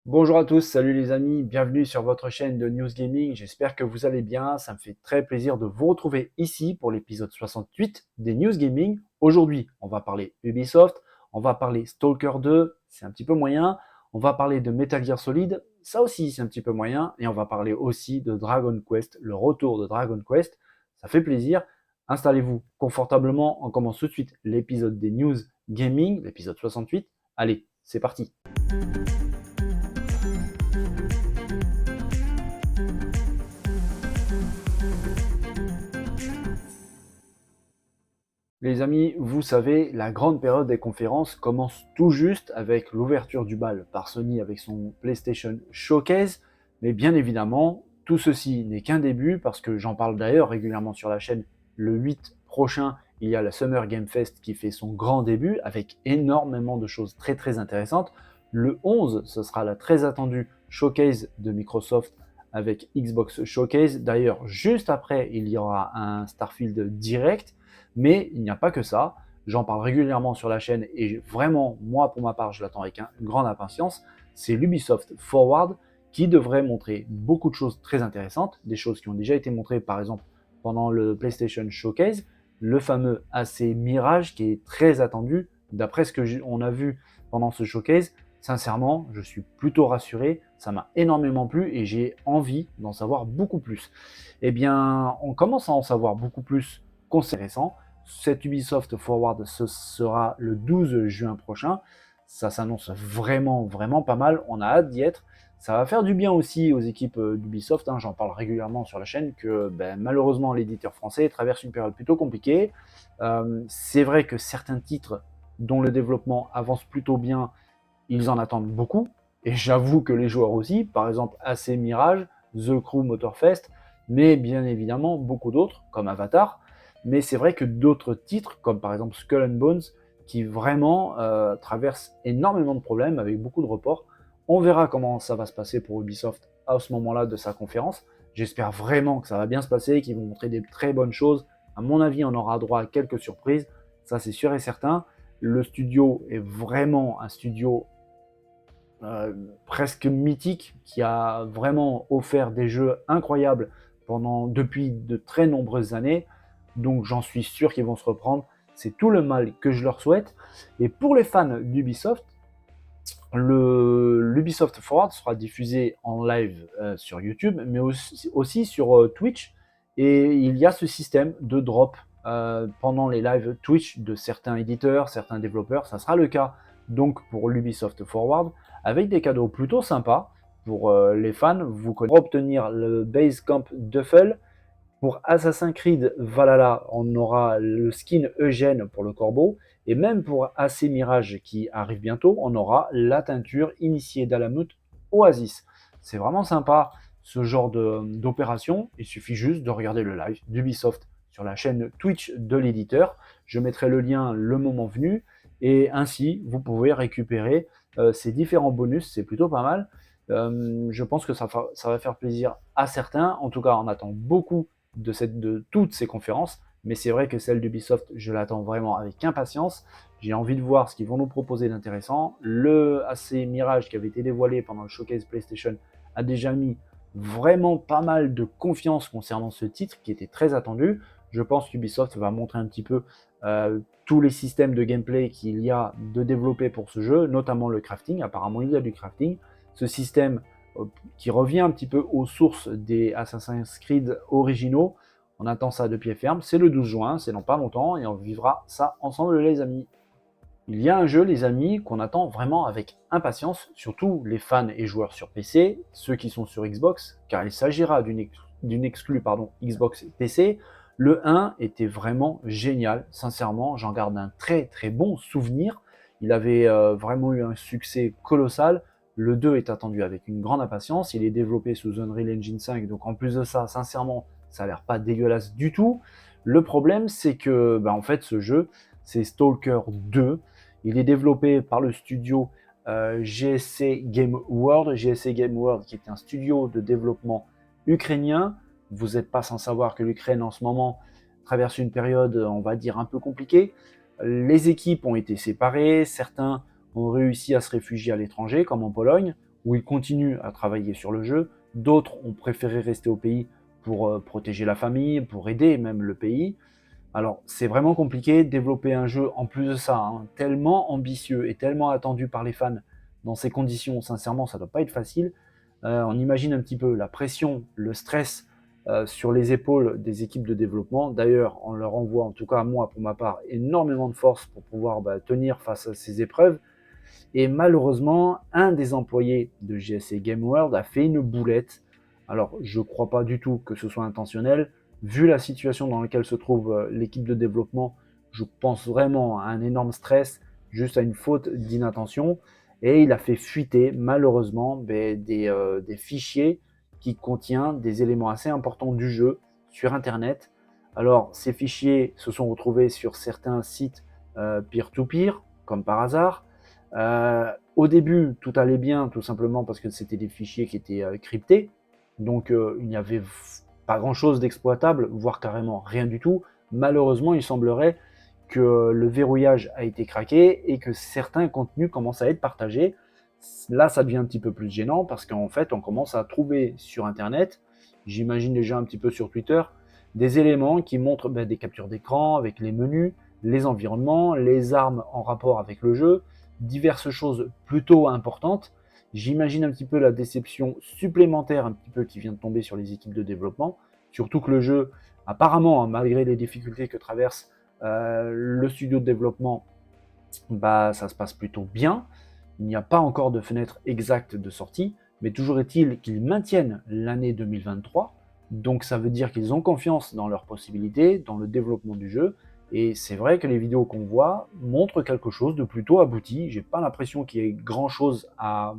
Bonjour à tous, salut les amis, bienvenue sur votre chaîne de News Gaming, j'espère que vous allez bien, ça me fait très plaisir de vous retrouver ici pour l'épisode 68 des News Gaming. Aujourd'hui, on va parler Ubisoft, on va parler Stalker 2, c'est un petit peu moyen, on va parler de Metal Gear Solid, ça aussi c'est un petit peu moyen, et on va parler aussi de Dragon Quest, le retour de Dragon Quest, ça fait plaisir. Installez-vous confortablement, on commence tout de suite l'épisode des News Gaming, l'épisode 68. Allez, c'est parti. Les amis, vous savez, la grande période des conférences commence tout juste avec l'ouverture du bal par Sony avec son PlayStation Showcase. Mais bien évidemment, tout ceci n'est qu'un début parce que j'en parle d'ailleurs régulièrement sur la chaîne. Le 8 prochain, il y a la Summer Game Fest qui fait son grand début avec énormément de choses très très intéressantes. Le 11, ce sera la très attendue Showcase de Microsoft avec Xbox Showcase. D'ailleurs, juste après, il y aura un Starfield Direct. Mais il n'y a pas que ça. J'en parle régulièrement sur la chaîne et vraiment, moi, pour ma part, je l'attends avec une grande impatience. C'est l'Ubisoft Forward qui devrait montrer beaucoup de choses très intéressantes, des choses qui ont déjà été montrées, par exemple, pendant le PlayStation Showcase, le fameux AC Mirage qui est très attendu. D'après ce qu'on a vu pendant ce showcase, sincèrement, je suis plutôt rassuré. Ça m'a énormément plu et j'ai envie d'en savoir beaucoup plus. Eh bien, on commence à en savoir beaucoup plus concernant. Cet Ubisoft Forward, ce sera le 12 juin prochain. Ça s'annonce vraiment, vraiment pas mal. On a hâte d'y être. Ça va faire du bien aussi aux équipes d'Ubisoft. J'en parle régulièrement sur la chaîne que malheureusement l'éditeur français traverse une période plutôt compliquée. C'est vrai que certains titres dont le développement avance plutôt bien, ils en attendent beaucoup. Et j'avoue que les joueurs aussi, par exemple AC Mirage, The Crew Motorfest, mais bien évidemment beaucoup d'autres, comme Avatar. Mais c'est vrai que d'autres titres, comme par exemple Skull and Bones, qui vraiment traversent énormément de problèmes avec beaucoup de reports. On verra comment ça va se passer pour Ubisoft à ce moment-là de sa conférence. J'espère vraiment que ça va bien se passer, qu'ils vont montrer des très bonnes choses. À mon avis, on aura droit à quelques surprises, ça c'est sûr et certain. Le studio est vraiment un studio presque mythique qui a vraiment offert des jeux incroyables depuis de très nombreuses années. Donc j'en suis sûr qu'ils vont se reprendre. C'est tout le mal que je leur souhaite. Et pour les fans d'Ubisoft, l'Ubisoft Forward sera diffusé en live sur YouTube, mais aussi sur Twitch. Et il y a ce système de drop pendant les lives Twitch de certains éditeurs, certains développeurs. Ça sera le cas donc pour l'Ubisoft Forward, avec des cadeaux plutôt sympas pour les fans. Vous connaissez, pour obtenir le Basecamp Duffel. Pour Assassin's Creed Valhalla, on aura le skin Eugène pour le corbeau. Et même pour AC Mirage qui arrive bientôt, on aura la teinture initiée d'Alamut Oasis. C'est vraiment sympa ce genre d'opération. Il suffit juste de regarder le live d'Ubisoft sur la chaîne Twitch de l'éditeur. Je mettrai le lien le moment venu. Et ainsi, vous pouvez récupérer ces différents bonus. C'est plutôt pas mal. Je pense que ça va faire plaisir à certains. En tout cas, on attend beaucoup de toutes ces conférences, mais c'est vrai que celle d'Ubisoft, je l'attends vraiment avec impatience. J'ai envie de voir ce qu'ils vont nous proposer d'intéressant. Le AC Mirage qui avait été dévoilé pendant le showcase PlayStation a déjà mis vraiment pas mal de confiance concernant ce titre qui était très attendu. Je pense qu'Ubisoft va montrer un petit peu tous les systèmes de gameplay qu'il y a de développer pour ce jeu, notamment le crafting. Apparemment, il y a du crafting. Ce système qui revient un petit peu aux sources des Assassin's Creed originaux. On attend ça de pied ferme. C'est le 12 juin, c'est dans pas longtemps, et on vivra ça ensemble, les amis. Il y a un jeu, les amis, qu'on attend vraiment avec impatience, surtout les fans et joueurs sur PC, ceux qui sont sur Xbox, car il s'agira d'une exclue Xbox PC. Le 1 était vraiment génial, sincèrement, j'en garde un très très bon souvenir. Il avait vraiment eu un succès colossal. Le 2 est attendu avec une grande impatience. Il est développé sous Unreal Engine 5, donc en plus de ça, sincèrement, ça a l'air pas dégueulasse du tout. Le problème, c'est que, en fait, ce jeu, c'est Stalker 2. Il est développé par le studio GSC Game World. GSC Game World, qui est un studio de développement ukrainien. Vous n'êtes pas sans savoir que l'Ukraine, en ce moment, traverse une période, on va dire, un peu compliquée. Les équipes ont été séparées. Certains ont réussi à se réfugier à l'étranger, comme en Pologne. où ils continuent à travailler sur le jeu. D'autres ont préféré rester au pays pour protéger la famille, pour aider même le pays. Alors, c'est vraiment compliqué de développer un jeu, en plus de ça, hein, tellement ambitieux et tellement attendu par les fans dans ces conditions. Sincèrement, ça ne doit pas être facile. On imagine un petit peu la pression, le stress sur les épaules des équipes de développement. D'ailleurs, on leur envoie, en tout cas à moi pour ma part, énormément de force pour pouvoir tenir face à ces épreuves. Et malheureusement, un des employés de GSC Game World a fait une boulette. Alors, je ne crois pas du tout que ce soit intentionnel. Vu la situation dans laquelle se trouve l'équipe de développement, je pense vraiment à un énorme stress, juste à une faute d'inattention. Et il a fait fuiter, malheureusement, des fichiers qui contiennent des éléments assez importants du jeu sur Internet. Alors, ces fichiers se sont retrouvés sur certains sites peer-to-peer, comme par hasard. Au début, tout allait bien, tout simplement parce que c'était des fichiers qui étaient cryptés. Donc, il n'y avait pas grand-chose d'exploitable, voire carrément rien du tout. Malheureusement, il semblerait que le verrouillage a été craqué et que certains contenus commencent à être partagés. Là, ça devient un petit peu plus gênant parce qu'en fait, on commence à trouver sur Internet, j'imagine déjà un petit peu sur Twitter, des éléments qui montrent des captures d'écran avec les menus, les environnements, les armes en rapport avec le jeu, diverses choses plutôt importantes. J'imagine un petit peu la déception supplémentaire un petit peu qui vient de tomber sur les équipes de développement, surtout que le jeu, apparemment, hein, malgré les difficultés que traverse le studio de développement, ça se passe plutôt bien. Il n'y a pas encore de fenêtre exacte de sortie, mais toujours est-il qu'ils maintiennent l'année 2023. Donc ça veut dire qu'ils ont confiance dans leurs possibilités, dans le développement du jeu. Et c'est vrai que les vidéos qu'on voit montrent quelque chose de plutôt abouti. J'ai pas l'impression qu'il y ait grand chose à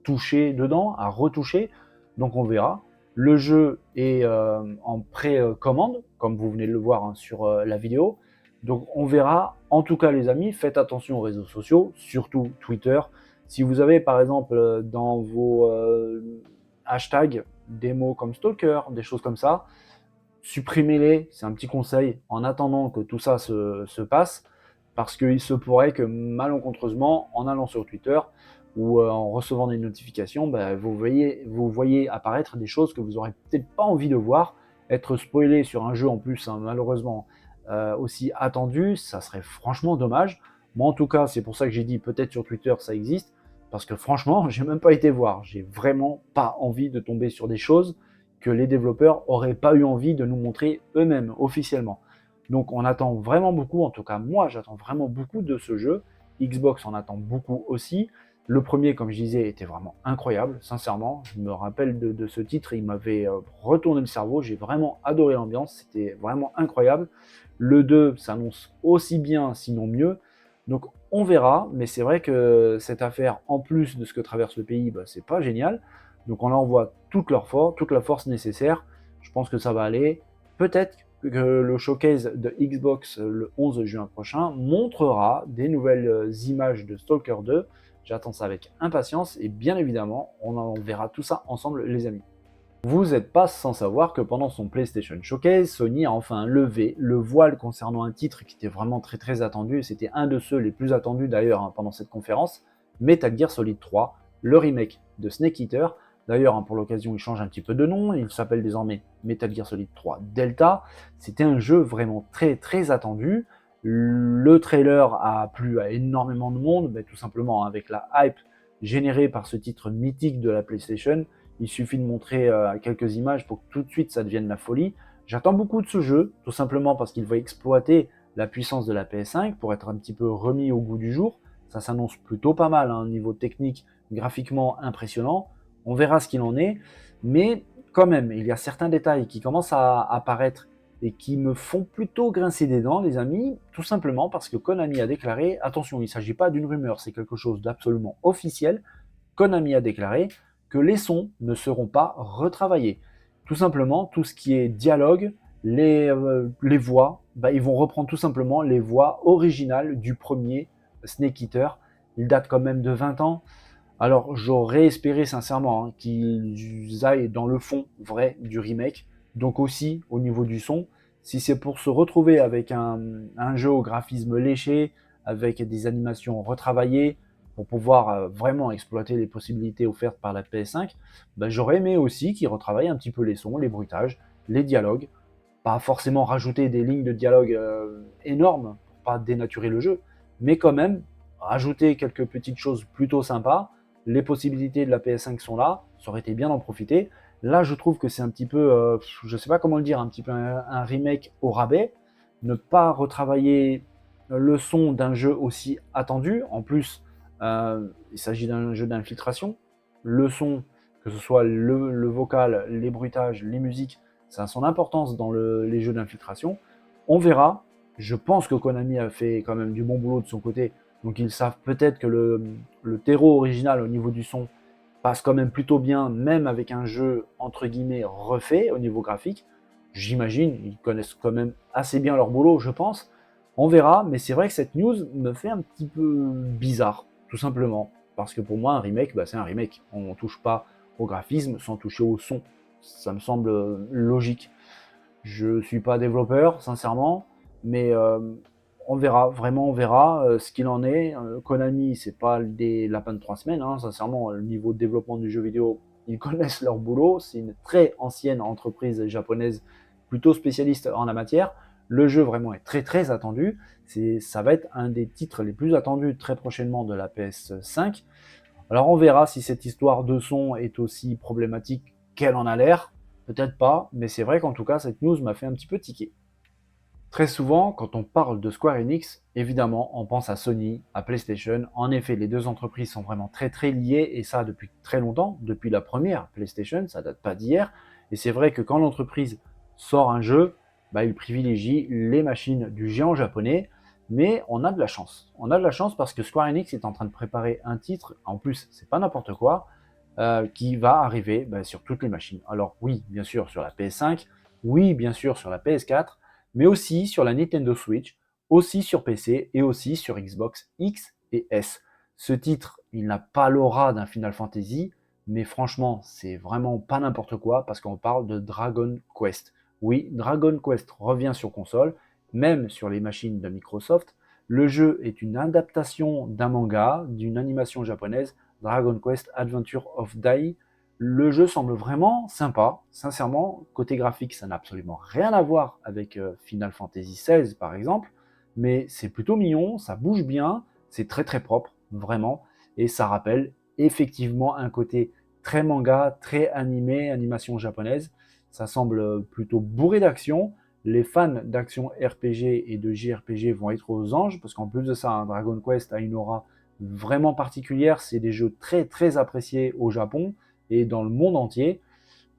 toucher dedans, à retoucher. Donc on verra. Le jeu est en précommande, comme vous venez de le voir hein, sur la vidéo. Donc on verra. En tout cas les amis, faites attention aux réseaux sociaux, surtout Twitter. Si vous avez par exemple dans vos hashtags des mots comme stalker, des choses comme ça, supprimez-les, c'est un petit conseil, en attendant que tout ça se passe, parce qu'il se pourrait que malencontreusement, en allant sur Twitter ou en recevant des notifications, vous voyez apparaître des choses que vous n'aurez peut-être pas envie de voir, être spoilé sur un jeu en plus, hein, malheureusement, aussi attendu, ça serait franchement dommage. Moi en tout cas, c'est pour ça que j'ai dit peut-être sur Twitter ça existe, parce que franchement, j'ai même pas été voir, j'ai vraiment pas envie de tomber sur des choses que les développeurs n'auraient pas eu envie de nous montrer eux-mêmes officiellement. Donc on attend vraiment beaucoup, en tout cas moi j'attends vraiment beaucoup de ce jeu. Xbox en attend beaucoup aussi. Le premier, comme je disais, était vraiment incroyable, sincèrement. Je me rappelle de ce titre, il m'avait retourné le cerveau. J'ai vraiment adoré l'ambiance, c'était vraiment incroyable. Le 2 s'annonce aussi bien, sinon mieux. Donc on verra, mais c'est vrai que cette affaire, en plus de ce que traverse le pays, c'est pas génial. Donc on leur envoie toute la force nécessaire. Je pense que ça va aller. Peut-être que le showcase de Xbox le 11 juin prochain montrera des nouvelles images de Stalker 2. J'attends ça avec impatience et bien évidemment, on en verra tout ça ensemble les amis. Vous n'êtes pas sans savoir que pendant son PlayStation Showcase, Sony a enfin levé le voile concernant un titre qui était vraiment très très attendu, et c'était un de ceux les plus attendus d'ailleurs hein, pendant cette conférence, Metal Gear Solid 3, le remake de Snake Eater. D'ailleurs, hein, pour l'occasion, il change un petit peu de nom, il s'appelle désormais Metal Gear Solid 3 Delta. C'était un jeu vraiment très très attendu. Le trailer a plu à énormément de monde, tout simplement hein, avec la hype générée par ce titre mythique de la PlayStation. Il suffit de montrer quelques images pour que tout de suite ça devienne la folie. J'attends beaucoup de ce jeu, tout simplement parce qu'il va exploiter la puissance de la PS5 pour être un petit peu remis au goût du jour. Ça s'annonce plutôt pas mal, hein, niveau technique, graphiquement impressionnant. On verra ce qu'il en est. Mais quand même, il y a certains détails qui commencent à apparaître et qui me font plutôt grincer des dents, les amis, tout simplement parce que Konami a déclaré, attention, il ne s'agit pas d'une rumeur, c'est quelque chose d'absolument officiel. Konami a déclaré que les sons ne seront pas retravaillés. Tout simplement, tout ce qui est dialogue, les voix, ils vont reprendre tout simplement les voix originales du premier Snake Eater. Il date quand même de 20 ans. Alors j'aurais espéré sincèrement hein, qu'ils aillent dans le fond vrai du remake, donc aussi au niveau du son. Si c'est pour se retrouver avec un jeu au graphisme léché, avec des animations retravaillées, pour pouvoir vraiment exploiter les possibilités offertes par la PS5, bah, j'aurais aimé aussi qu'ils retravaillent un petit peu les sons, les bruitages, les dialogues, pas forcément rajouter des lignes de dialogue énormes pour pas dénaturer le jeu, mais quand même rajouter quelques petites choses plutôt sympas. Les possibilités de la PS5 sont là, ça aurait été bien d'en profiter. Là, je trouve que c'est un petit peu, je sais pas comment le dire, un petit peu un remake au rabais. Ne pas retravailler le son d'un jeu aussi attendu. En plus, il s'agit d'un jeu d'infiltration. Le son, que ce soit le vocal, les bruitages, les musiques, ça a son importance dans les jeux d'infiltration. On verra. Je pense que Konami a fait quand même du bon boulot de son côté. Donc ils savent peut-être que le terreau original au niveau du son passe quand même plutôt bien, même avec un jeu entre guillemets refait au niveau graphique. J'imagine, ils connaissent quand même assez bien leur boulot, je pense. On verra, mais c'est vrai que cette news me fait un petit peu bizarre, tout simplement. Parce que pour moi, un remake, bah, c'est un remake. On ne touche pas au graphisme sans toucher au son. Ça me semble logique. Je suis pas développeur, sincèrement, mais on verra, vraiment on verra ce qu'il en est. Konami, c'est pas des lapins de 3 semaines, hein, sincèrement, le niveau de développement du jeu vidéo, ils connaissent leur boulot. C'est une très ancienne entreprise japonaise, plutôt spécialiste en la matière. Le jeu vraiment est très très attendu. Ça va être un des titres les plus attendus très prochainement de la PS5. Alors on verra si cette histoire de son est aussi problématique qu'elle en a l'air. Peut-être pas, mais c'est vrai qu'en tout cas, cette news m'a fait un petit peu tiquer. Très souvent, quand on parle de Square Enix, évidemment, on pense à Sony, à PlayStation. En effet, les deux entreprises sont vraiment très très liées, et ça depuis très longtemps, depuis la première PlayStation, ça date pas d'hier. Et c'est vrai que quand l'entreprise sort un jeu, bah, il privilégie les machines du géant japonais, mais on a de la chance. On a de la chance parce que Square Enix est en train de préparer un titre, en plus, c'est pas n'importe quoi, qui va arriver bah, sur toutes les machines. Alors oui, bien sûr sur la PS5, oui, bien sûr sur la PS4, mais aussi sur la Nintendo Switch, aussi sur PC et aussi sur Xbox X et S. Ce titre, il n'a pas l'aura d'un Final Fantasy, mais franchement, c'est vraiment pas n'importe quoi parce qu'on parle de Dragon Quest. Oui, Dragon Quest revient sur console, même sur les machines de Microsoft. Le jeu est une adaptation d'un manga, d'une animation japonaise, Dragon Quest Adventure of Dai. Le jeu semble vraiment sympa, sincèrement. Côté graphique, ça n'a absolument rien à voir avec Final Fantasy XVI par exemple, mais c'est plutôt mignon, ça bouge bien, c'est très très propre, vraiment, et ça rappelle effectivement un côté très manga, très animé, animation japonaise. Ça semble plutôt bourré d'action. Les fans d'action RPG et de JRPG vont être aux anges, parce qu'en plus de ça, Dragon Quest a une aura vraiment particulière. C'est des jeux très très appréciés au Japon et dans le monde entier.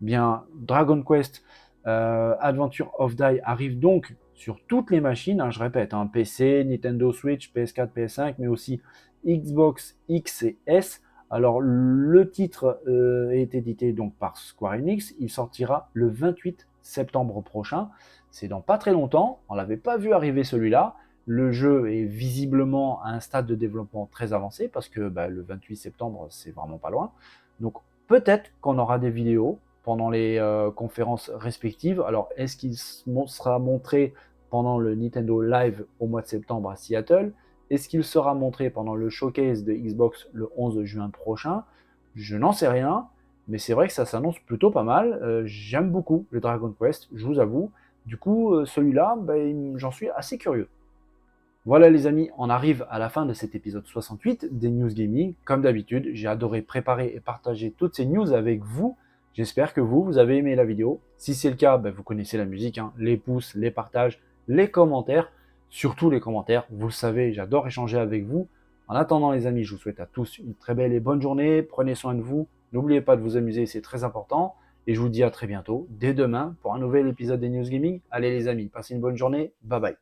Bien, Dragon Quest Adventure of Die arrive donc sur toutes les machines, hein, je répète, hein, PC, Nintendo Switch, PS4, PS5, mais aussi Xbox X et S. Alors le titre est édité donc par Square Enix, il sortira le 28 septembre prochain, c'est dans pas très longtemps, on l'avait pas vu arriver celui-là. Le jeu est visiblement à un stade de développement très avancé parce que bah, le 28 septembre c'est vraiment pas loin. Donc peut-être qu'on aura des vidéos pendant les conférences respectives. Alors, est-ce qu'il sera montré pendant le Nintendo Live au mois de septembre à Seattle? Est-ce qu'il sera montré pendant le showcase de Xbox le 11 juin prochain? Je n'en sais rien, mais c'est vrai que ça s'annonce plutôt pas mal. J'aime beaucoup le Dragon Quest, je vous avoue. Du coup, celui-là, ben, j'en suis assez curieux. Voilà les amis, on arrive à la fin de cet épisode 68 des News Gaming. Comme d'habitude, j'ai adoré préparer et partager toutes ces news avec vous. J'espère que vous avez aimé la vidéo. Si c'est le cas, ben, vous connaissez la musique, hein, les pouces, les partages, les commentaires. Surtout les commentaires, vous le savez, j'adore échanger avec vous. En attendant les amis, je vous souhaite à tous une très belle et bonne journée. Prenez soin de vous. N'oubliez pas de vous amuser, c'est très important. Et je vous dis à très bientôt, dès demain, pour un nouvel épisode des News Gaming. Allez les amis, passez une bonne journée. Bye bye.